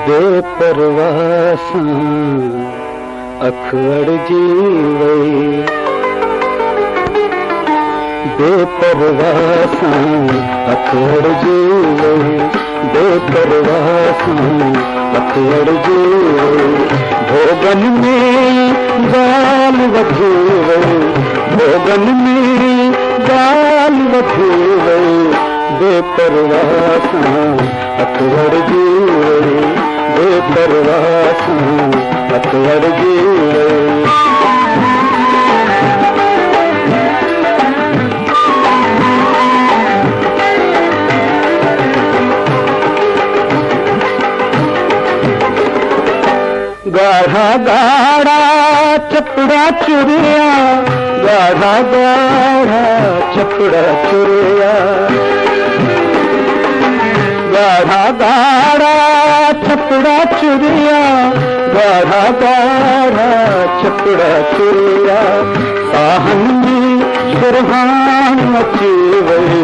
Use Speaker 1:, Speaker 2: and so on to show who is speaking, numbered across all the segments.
Speaker 1: बेपरवासां अखड़ जीवई, बेपरवासां अखड़ जीवई, बेपरवासां अखड़ जीवई। भोगन में गाल वठीवई, भोगन में गाल वठीवई, बेपरवासां अखड़ जीवई, बेपरवासां अखड़ जीवई। गाढ़ा गाढ़ा चपड़ा चुरिया, गाढ़ा गाढ़ा चपड़ा चुरिया, गाढ़ा गाढ़ा चपड़ा चुरिया, गाढ़ा गाढ़ा चपड़ा चुरिया। साहन में सुरहान मची वई,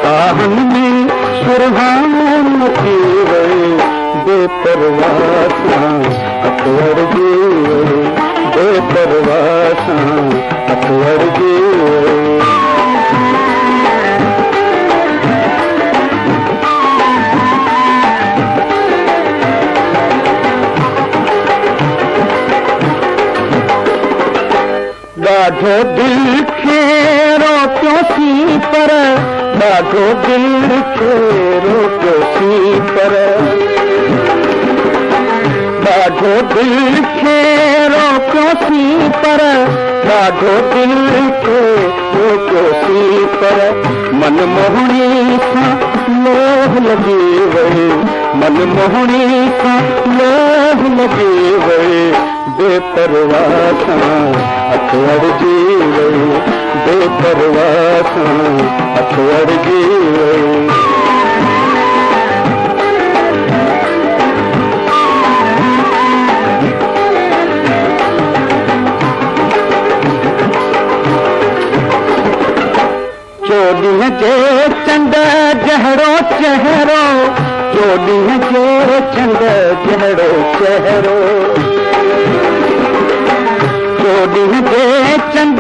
Speaker 1: साहन में सुरहान मची वई, बेपरवासां अखड़ जीवई, बेपरवासां अखड़ जीवई। ॾाढो दिल खे रोकियोसीं पर, ॾाढो दिल खे रोकियोसीं पर, ॾाढो दिल खे रोकियोसीं पर, ॾाढो दिल खे रोकियोसीं पर। मनमोहणी सां लोह लॻी वई, मनमोहणी सां लोह लॻी वई, बेपरवासां अखड़ जीवई, बेपरवासां अखड़ जीवई। चोॾींहं जे चंड जहिड़ो चहिरो, चोॾींहं जे चंड जहिड़ो चहिरो, चोॾींहं जे चंड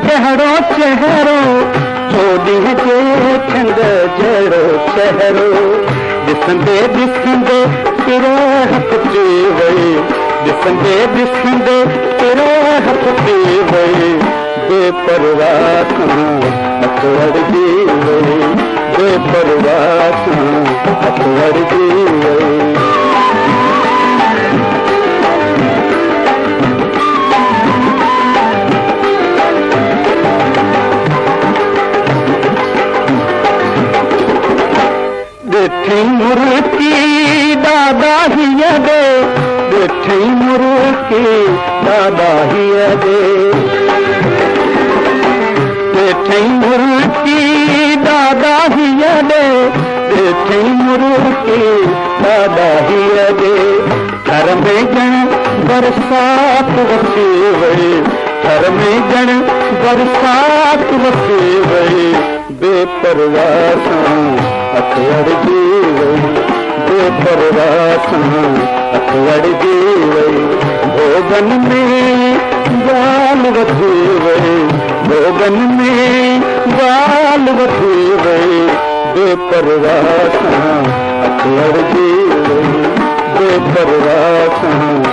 Speaker 1: जहिड़ो चहिरो, चोॾींहं जे चंड जहिड़ो चहिरो। ॾिसंदे ॾिसंदे सिरो हथी वई, ॾिसंदे ॾिसंदे सिरो हथी वई, बेपरवासां अखड़ जीवई, बेपरवासां अखड़ जीवई। ॾिठी मुर्की दादा हीअ दे, ॾिठी मुर्की दादा हीअ दे, ॾिठी मुर्की दादा हीअ दे, ॾिठी मुर्की दादा हीअ दे। घर में ॼण बरसात वसी वई, घर में ॼण बरसात वसी वई, बेपरवासां अखड़ जीवई, बेपरवासां अखड़ जीवई। भोगन में गाल वठी वई, भोगन में गाल वठी वई, बेपरवासां अखड़ जीवई, बेपरवासां